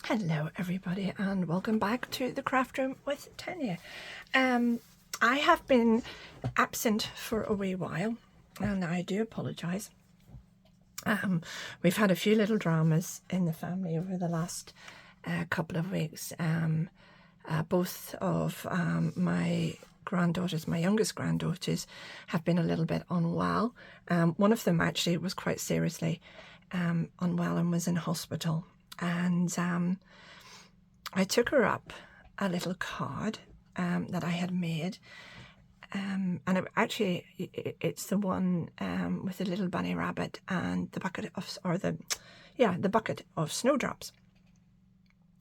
Hello everybody and welcome back to the craft room with Tanya. I have been absent for a wee while and I do apologise. We've had a few little dramas in the family over the last couple of weeks. Both of my granddaughters, my youngest granddaughters, have been a little bit unwell. One of them actually was quite seriously unwell and was in hospital. And I took her up a little card that I had made, and it's the one with the little bunny rabbit and the bucket of, the bucket of snowdrops.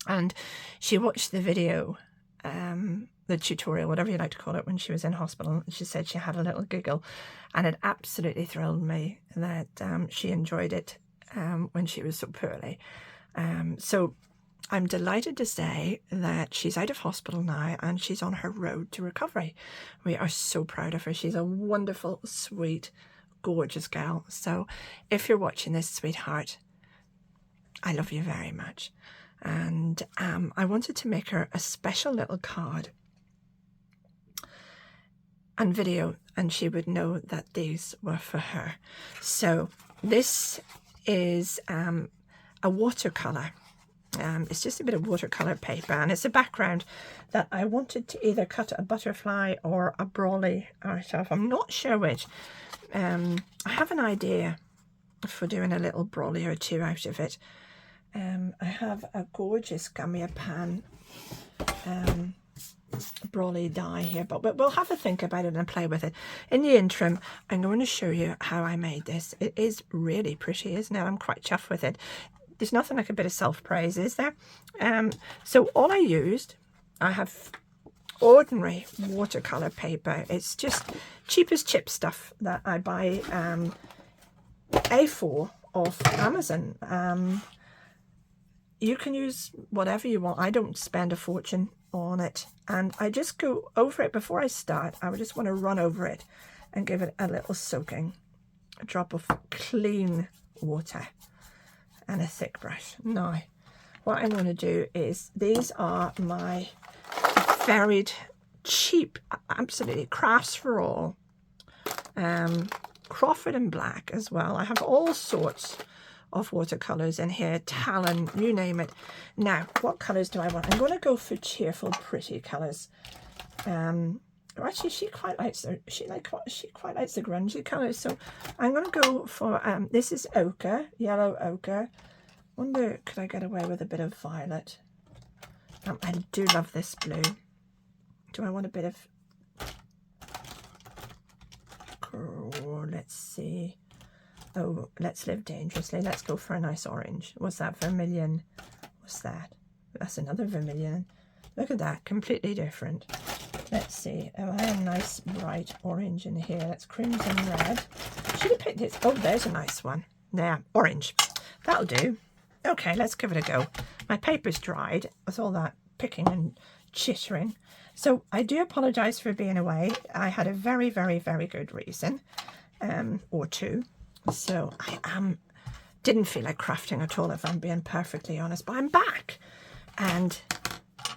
And she watched the video, the tutorial, whatever you like to call it, when she was in hospital. She said she had a little giggle, and it absolutely thrilled me that she enjoyed it when she was so poorly. So I'm delighted to say that she's out of hospital now and she's on her road to recovery. We are so proud of her. She's a wonderful, sweet, gorgeous girl. So if you're watching this, sweetheart, I love you very much. And I wanted to make her a special little card and video, and she would know that these were for her. So this is a watercolour. It's just a bit of watercolour paper, and it's a background that I wanted to either cut a butterfly or a brolly out of. I'm not sure which. I have an idea for doing a little brolly or two out of it. I have a gorgeous Gummy Pan brolly die here, but we'll have a think about it and play with it. In the interim, I'm going to show you how I made this. It is really pretty, isn't it? I'm quite chuffed with it. There's nothing like a bit of self-praise, is there? So all I used, I have ordinary watercolour paper. It's just cheap as chip stuff that I buy A4 off Amazon. You can use whatever you want. I don't spend a fortune on it, and I just go over it before I start. I would just want to run over it and give it a little soaking. A drop of clean water and a thick brush. Now, what I'm going to do is, these are my very cheap, absolutely crafts for all, Crawford and black as well. I have all sorts of watercolors in here, Talon, you name it. Now, what colors do I want? I'm going to go for cheerful, pretty colors. Actually, she quite likes the grungy colors, so I'm going to go for this is ochre, yellow ochre. Wonder, could I get away with a bit of violet? I do love this blue. Do I want a bit of, let's see. Oh, let's live dangerously. Let's go for a nice orange. What's that? Vermilion. What's that? That's another vermilion. Look at that. Completely different. Let's see. Oh, I have a nice bright orange in here. That's crimson red. Should have picked this. Oh, there's a nice one. There. Orange. That'll do. Okay, let's give it a go. My paper's dried with all that picking and chittering. So I do apologise for being away. I had a very, very, very good reason. Or two. So I didn't feel like crafting at all, if I'm being perfectly honest, but I'm back. And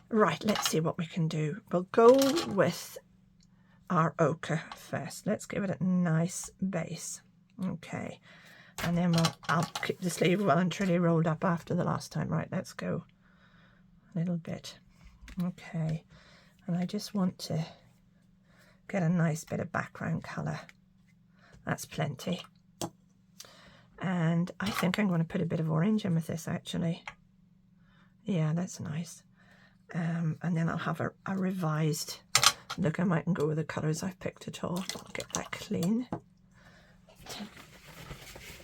right, let's see what we can do. We'll go with our ochre first. Let's give it a nice base. Okay, and then I'll keep the sleeve well and truly rolled up after the last time. Right, let's go a little bit. Okay, and I just want to get a nice bit of background colour. That's plenty. And I think I'm going to put a bit of orange in with this, actually. Yeah, that's nice. And then I'll have a revised look. I mightn't go with the colours I've picked at all. I'll get that clean.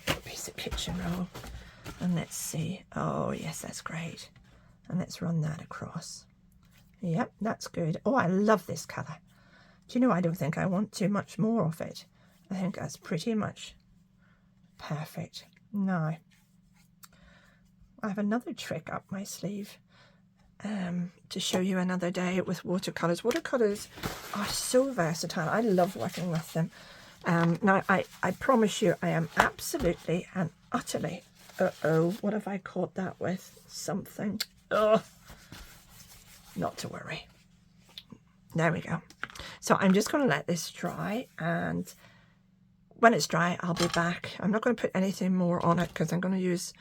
A piece of kitchen roll. And let's see. Oh, yes, that's great. And let's run that across. Yep, that's good. Oh, I love this colour. Do you know, I don't think I want too much more of it. I think that's pretty much perfect. Now, I have another trick up my sleeve to show you another day with watercolours. Watercolours are so versatile. I love working with them. Now, I promise you, I am absolutely and utterly, what have I caught that with? Something. Oh, not to worry. There we go. So I'm just going to let this dry, and when it's dry, I'll be back. I'm not going to put anything more on it because I'm going to use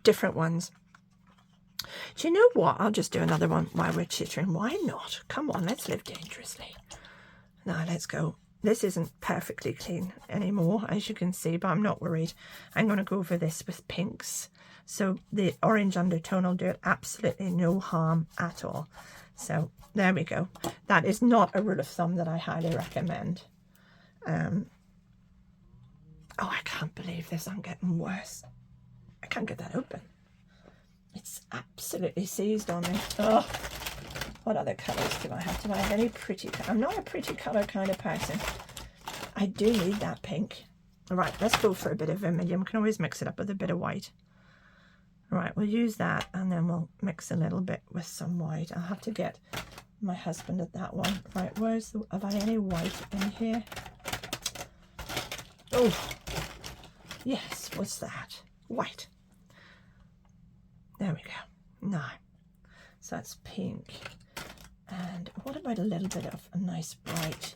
different ones. Do you know what? I'll just do another one while we're chittering. Why not? Come on, let's live dangerously. Now, let's go. This isn't perfectly clean anymore, as you can see, but I'm not worried. I'm going to go over this with pinks. So the orange undertone will do it absolutely no harm at all. So there we go. That is not a rule of thumb that I highly recommend. Oh, I can't believe this. I'm getting worse. I can't get that open. It's absolutely seized on me. Oh, what other colours do I have? Do I have any pretty? I'm not a pretty colour kind of person. I do need that pink. All right, let's go for a bit of vermilion. We can always mix it up with a bit of white. All right, we'll use that, and then we'll mix a little bit with some white. I'll have to get my husband at that one. Right, where's the? Have I any white in here? Oh, yes. What's that? White. There we go. Now, so that's pink. And what about a little bit of a nice bright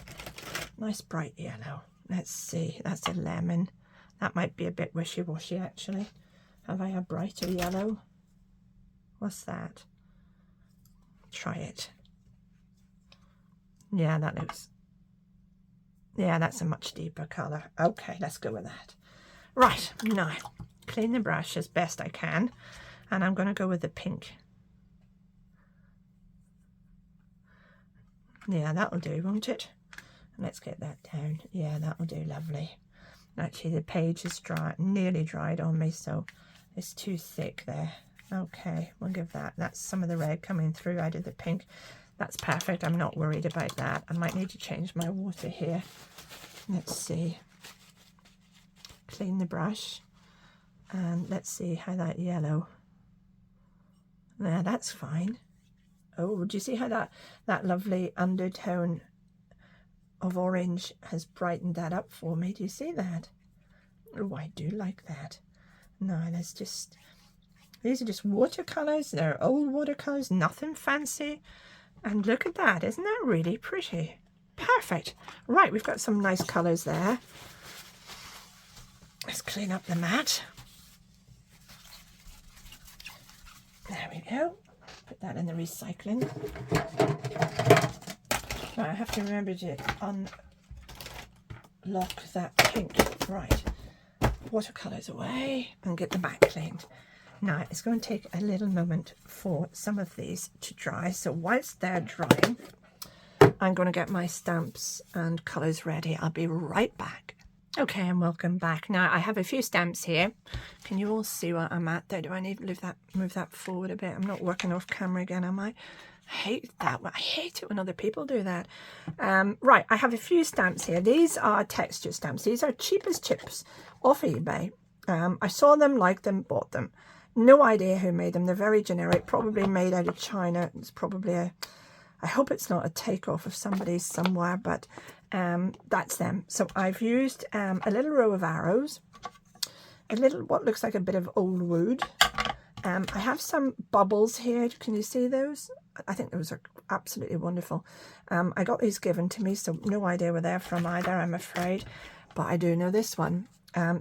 yellow? Let's see. That's a lemon. That might be a bit wishy-washy, actually. Have I a brighter yellow? What's that? Try it. Yeah, that looks... Yeah, that's a much deeper colour. Okay, let's go with that. Right, now, clean the brush as best I can. And I'm going to go with the pink. Yeah, that'll do, won't it? Let's get that down. Yeah, that'll do, lovely. Actually, the page is dry, nearly dried on me, so it's too thick there. Okay, we'll give that. That's some of the red coming through out of the pink. That's perfect. I'm not worried about that. I might need to change my water here. Let's see. Clean the brush. And let's see how that yellow... Yeah, that's fine. Oh, do you see how that lovely undertone of orange has brightened that up for me? Do you see that? Oh, I do like that. No, these are just watercolours. They're old watercolours, nothing fancy. And look at that. Isn't that really pretty? Perfect. Right, we've got some nice colours there. Let's clean up the mat. There we go. Put that in the recycling. Right, I have to remember to unlock that pink. Right. Watercolours away and get the back cleaned. Now, it's going to take a little moment for some of these to dry. So whilst they're drying, I'm going to get my stamps and colours ready. I'll be right back. Okay, and welcome back. Now, I have a few stamps here. Can you all see where I'm at there? Do I need to move that forward a bit? I'm not working off camera again, am I? I hate that. I hate it when other people do that. Right, I have a few stamps here. These are texture stamps. These are cheap as chips off eBay. I saw them, liked them, bought them. No idea who made them. They're very generic, probably made out of China. It's probably I hope it's not a takeoff of somebody's somewhere, but that's them. So I've used a little row of arrows, a little, what looks like a bit of old wood. I have some bubbles here. Can you see those? I think those are absolutely wonderful. I got these given to me, so no idea where they're from either, I'm afraid. But I do know this one.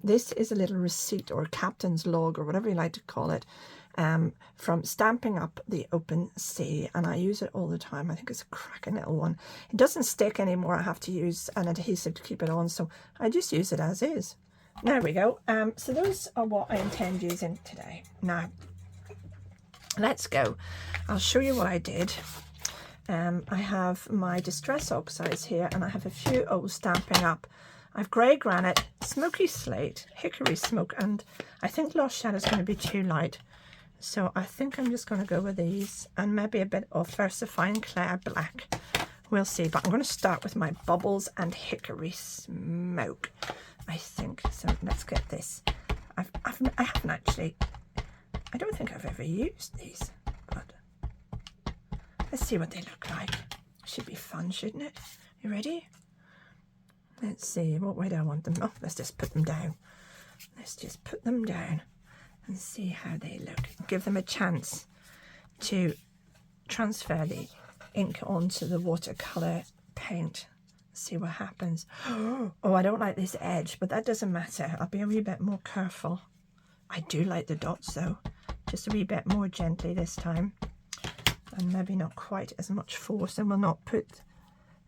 This is a little receipt or captain's log or whatever you like to call it, from Stamping Up the Open Sea, and I use it all the time. I think it's a cracking little one. It doesn't stick anymore. I have to use an adhesive to keep it on, so I just use it as is. There we go. So those are what I intend using today. Now, let's go. I'll show you what I did. I have my Distress Oxides here, and I have a few old Stamping Up. I've grey granite, smoky slate, hickory smoke, and I think Lost Shadow is going to be too light. So I think I'm just going to go with these and maybe a bit of Versifying Clair Black. We'll see. But I'm going to start with my bubbles and hickory smoke, I think. So let's get this. I haven't actually... I don't think I've ever used these. But let's see what they look like. Should be fun, shouldn't it? You ready? Let's see, what way do I want them? Oh, let's just put them down. Let's just put them down and see how they look. Give them a chance to transfer the ink onto the watercolour paint. See what happens. Oh, I don't like this edge, but that doesn't matter. I'll be a wee bit more careful. I do like the dots though. Just a wee bit more gently this time. And maybe not quite as much force. And we'll not put,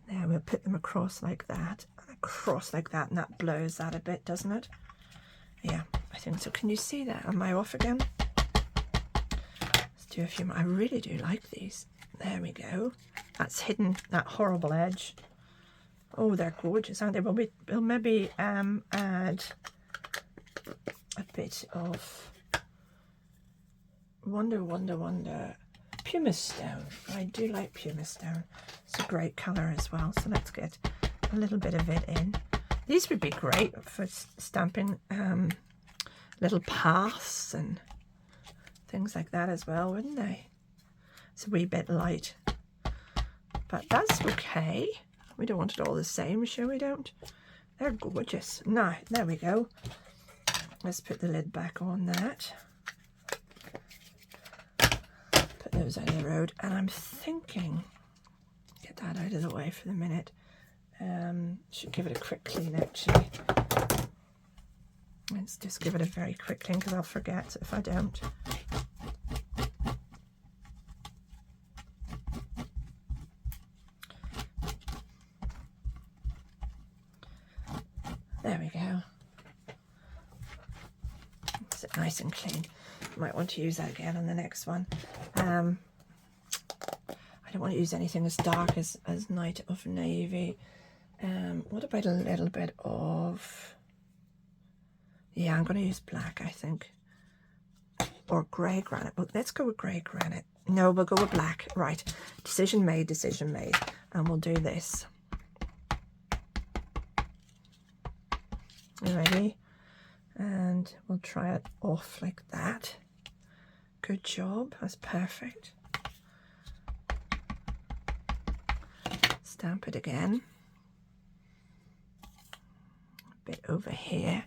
there, we'll put them across like that. And across like that. And that blurs that a bit, doesn't it? Yeah, I think so. Can you see that? Am I off again? Let's do a few more. I really do like these. There we go. That's hidden that horrible edge. Oh, they're gorgeous, aren't they? We'll maybe add a bit of Wonder pumice stone. I do like pumice stone. It's a great colour as well. So let's get a little bit of it in. These would be great for stamping little paths and things like that as well, wouldn't they? It's a wee bit light, but that's okay. We don't want it all the same, sure we don't? They're gorgeous. Now, there we go. Let's put the lid back on that. Put those out of the road. And I'm thinking, get that out of the way for the minute. Should give it a quick clean actually. Let's just give it a very quick clean because I'll forget if I don't. There we go. It's nice and clean. Might want to use that again on the next one. I don't want to use anything as dark as Night of Navy. What about a little bit of... Yeah, I'm going to use black, I think. Or grey granite. Well, let's go with grey granite. No, we'll go with black. Right. Decision made, decision made. And we'll do this. Ready? And we'll try it off like that. Good job. That's perfect. Stamp it again. A bit over here.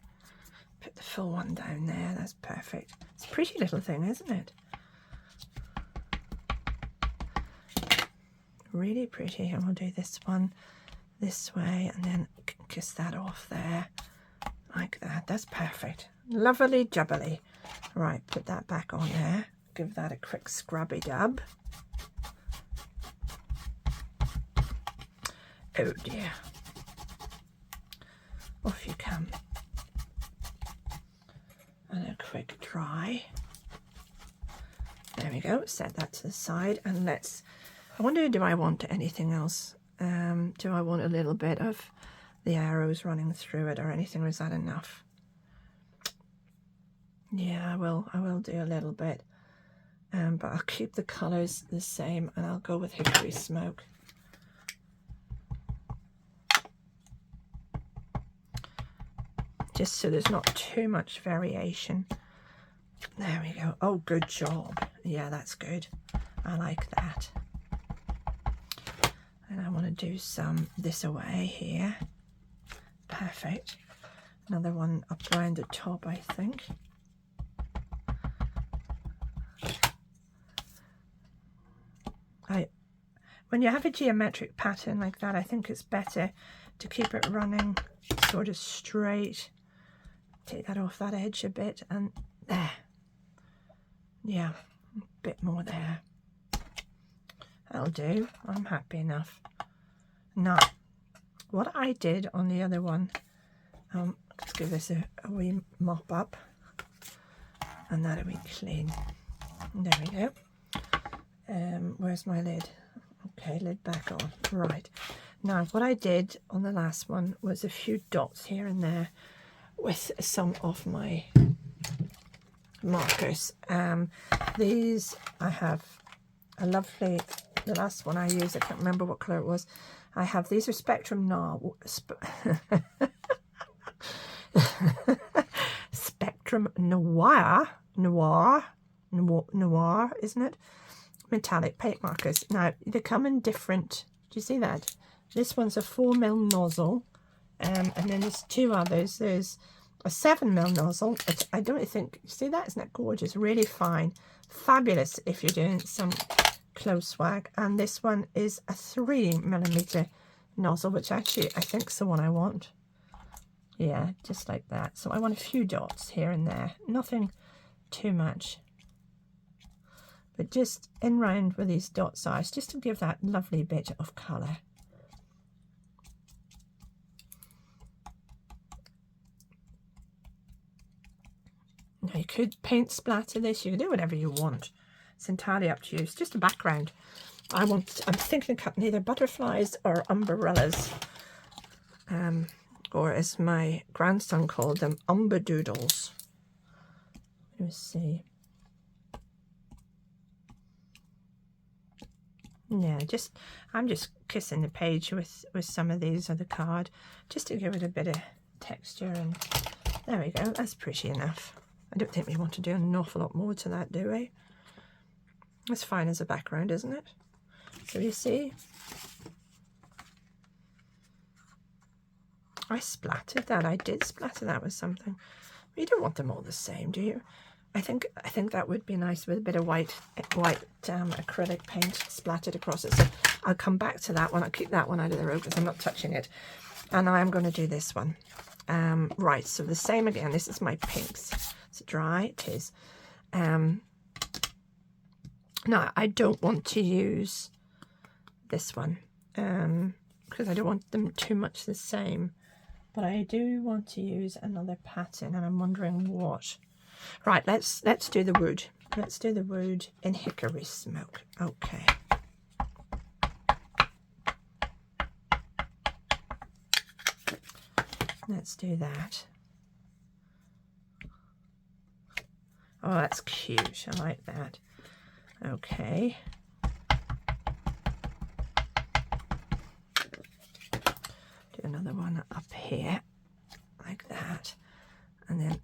Put the full one down there. That's perfect. It's a pretty little thing, isn't it? Really pretty. And we'll do this one this way and then kiss that off there. Like that. That's perfect. Lovely jubbly. Right, put that back on there. Give that a quick scrubby dab. Oh dear. Off you come. And a quick dry. There we go. Set that to the side and let's... I wonder, do I want anything else? Do I want a little bit of the arrows running through it or anything, or is that enough? Yeah, I will do a little bit, but I'll keep the colours the same and I'll go with hickory smoke. Just so there's not too much variation. There we go. Oh, good job. Yeah, that's good. I like that. And I want to do some this away here. Perfect. Another one up around the top, I think. When you have a geometric pattern like that, I think it's better to keep it running sort of straight. Take that off that edge a bit and there. Yeah, a bit more there. That'll do. I'm happy enough. Now, what I did on the other one, let's give this a wee mop up and that'll be clean. There we go. Where's my lid? Okay, lid back on. Right. Now, what I did on the last one was a few dots here and there with some of my markers. These I have a lovely, the last one I used, I can't remember what colour it was. I have, these are Spectrum Noir. Spectrum Noir, isn't it? Metallic paint markers. Now, they come in different, do you see that? This one's a 4mm nozzle, and then there's two others. There's a 7mm nozzle. I don't think, see that? Isn't that gorgeous? Really fine. Fabulous if you're doing some close swag. And this one is a 3mm nozzle, which actually I think is the one I want. Yeah, just like that. So I want a few dots here and there. Nothing too much. But just in round where these dots are, just to give that lovely bit of colour. Now you could paint splatter this, you can do whatever you want. It's entirely up to you. It's just a background. I'm thinking of cutting either butterflies or umbrellas. Or as my grandson called them, umberdoodles. Let's see. Yeah, I'm just kissing the page with some of these on the card, just to give it a bit of texture, and there we go. That's pretty enough. I don't think we want to do an awful lot more to that, do we? That's fine as a background, isn't it? So you see, I splattered that. I did splatter that with something. You don't want them all the same, do you? I think that would be nice with a bit of white acrylic paint splattered across it. So I'll come back to that one. I'll keep that one out of the road because I'm not touching it. And I'm going to do this one. Right, so the same again. This is my pinks. It's dry. It is. Now, I don't want to use this one because I don't want them too much the same. But I do want to use another pattern, and I'm wondering what. Right, let's do the wood. Let's do the wood in hickory smoke. Okay. Let's do that. Oh, that's cute. I like that. Okay. Do another one up here, like that. And then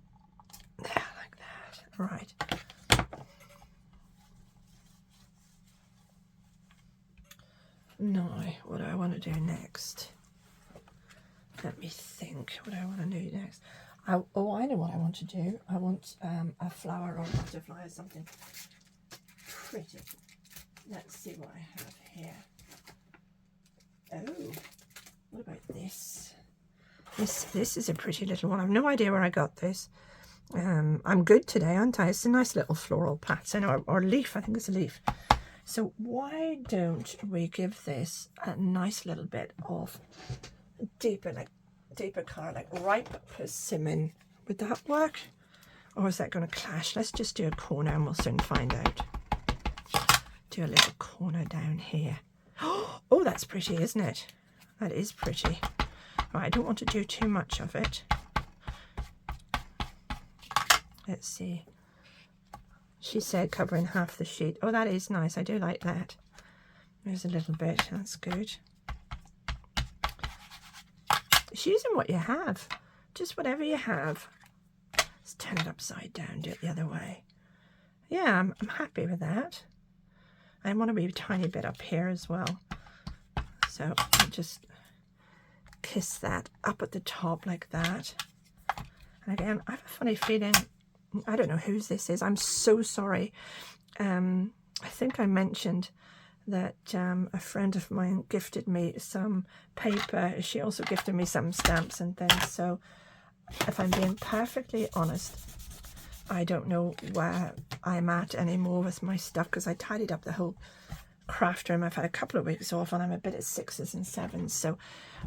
there, like that. Right. Now, what do I want to do next? Let me think what I want to do next. I know what I want to do. I want a flower or butterfly or something pretty. Let's see what I have here. Oh, what about this? This is a pretty little one. I've no idea where I got this. I'm good today, aren't I? It's a nice little floral pattern, or leaf. I think it's a leaf. So why don't we give this a nice little bit of deeper colour, like ripe persimmon? Would that work? Or is that going to clash? Let's just do a corner and we'll soon find out. Do a little corner down here. Oh, that's pretty, isn't it? That is pretty. Right, I don't want to do too much of it. Let's see. She said covering half the sheet. Oh, that is nice. I do like that. There's a little bit. That's good. It's using what you have. Just whatever you have. Let's turn it upside down. Do it the other way. Yeah, I'm happy with that. I want a wee tiny bit up here as well. So I'll just kiss that up at the top like that. And again, I have a funny feeling, I don't know whose this is. I'm so sorry. I think I mentioned that a friend of mine gifted me some paper. She also gifted me some stamps and things. So if I'm being perfectly honest, I don't know where I'm at anymore with my stuff, because I tidied up the whole craft room. I've had a couple of weeks off and I'm a bit at 6s and 7s. So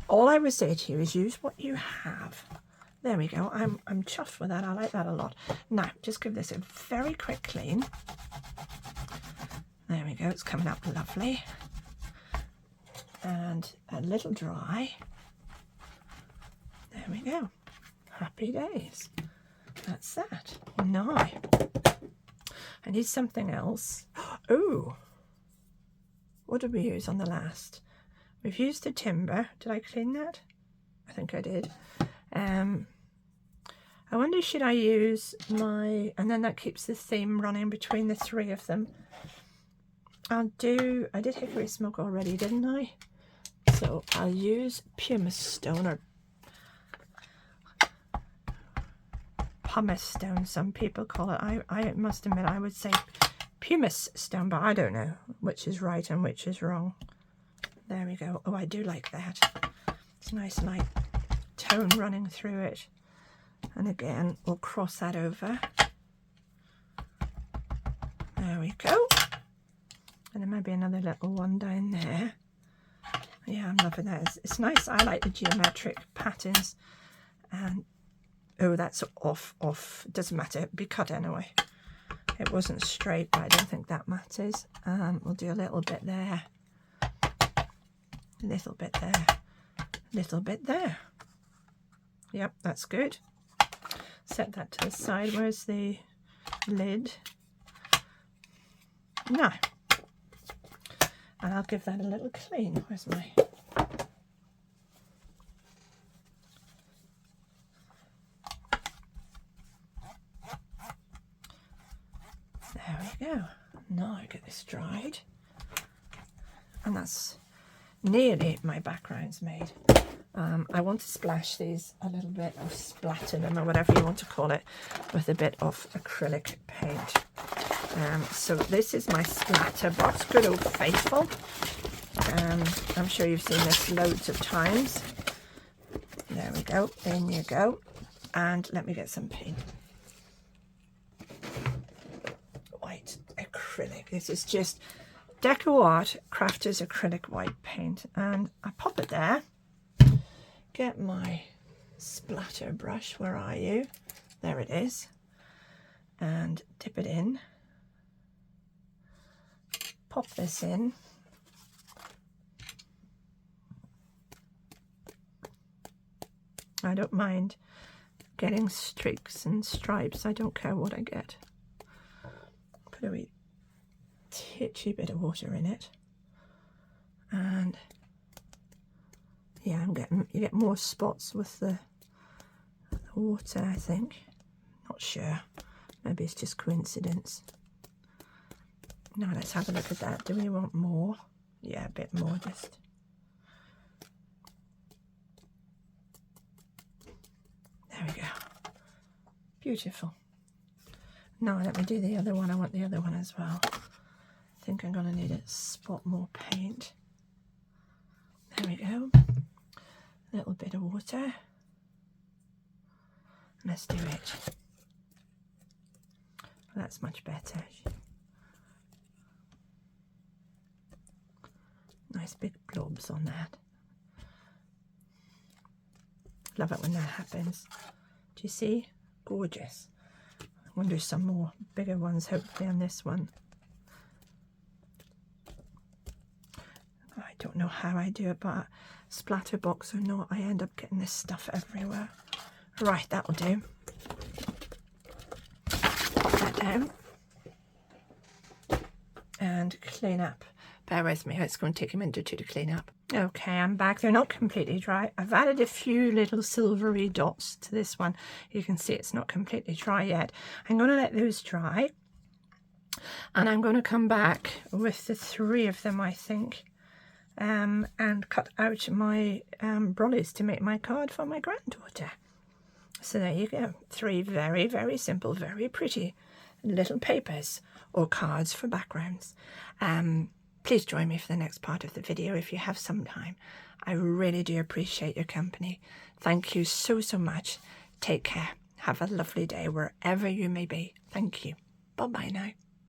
all I would say to you is use what you have. There we go. I'm chuffed with that. I like that a lot. Now, just give this a very quick clean. There we go. It's coming up lovely. And a little dry. There we go. Happy days. That's that. Now, I need something else. Oh, what did we use on the last? We've used the timber. Did I clean that? I think I did. I wonder, should I use my, and then that keeps the theme running between the three of them. I did hickory smoke already, didn't I? So I'll use pumice stone, or pumice stone, some people call it. I must admit, I would say pumice stone, but I don't know which is right and which is wrong. There we go. Oh, I do like that. It's nice light tone running through it. And again, we'll cross that over. There we go. And there might be another little one down there. Yeah, I'm loving that. It's nice. I like the geometric patterns. And oh, that's off. Doesn't matter. It'll be cut anyway. It wasn't straight, but I don't think that matters. We'll do a little bit there. A little bit there. A little bit there. Yep, that's good. Set that to the side. Where's the lid? Now, and I'll give that a little clean. Where's my... There we go. Now I get this dried. And that's nearly my background's made. I want to splash these a little bit, or splatter them, or whatever you want to call it, with a bit of acrylic paint. So this is my splatter box, good old faithful. I'm sure you've seen this loads of times. There we go, in you go. And let me get some paint. White acrylic. This is just Decorative Crafters acrylic white paint. And I pop it there. Get my splatter brush. Where are you? There it is. And dip it in. Pop this in. I don't mind getting streaks and stripes. I don't care what I get. Put a wee titchy bit of water in it. And yeah, you get more spots with the water, I think. Not sure. Maybe it's just coincidence. Now let's have a look at that. Do we want more? Yeah, a bit more just. There we go. Beautiful. Now let me do the other one. I want the other one as well. I think I'm going to need a spot more paint. There we go. A little bit of water. Let's do it. That's much better. Nice big blobs on that. Love it when that happens. Do you see? Gorgeous. I'm going to do some more bigger ones hopefully on this one. I don't know how I do it, but splatter box or not, I end up getting this stuff everywhere. Right, that'll do. Put that down. And clean up. Bear with me, it's going to take a minute or two to clean up. Okay, I'm back. They're not completely dry. I've added a few little silvery dots to this one. You can see it's not completely dry yet. I'm going to let those dry. And I'm going to come back with the 3 of them, I think. And cut out my brollies to make my card for my granddaughter. So there you go. 3 very, very simple, very pretty little papers or cards for backgrounds. Please join me for the next part of the video if you have some time. I really do appreciate your company. Thank you so, so much. Take care. Have a lovely day wherever you may be. Thank you. Bye-bye now.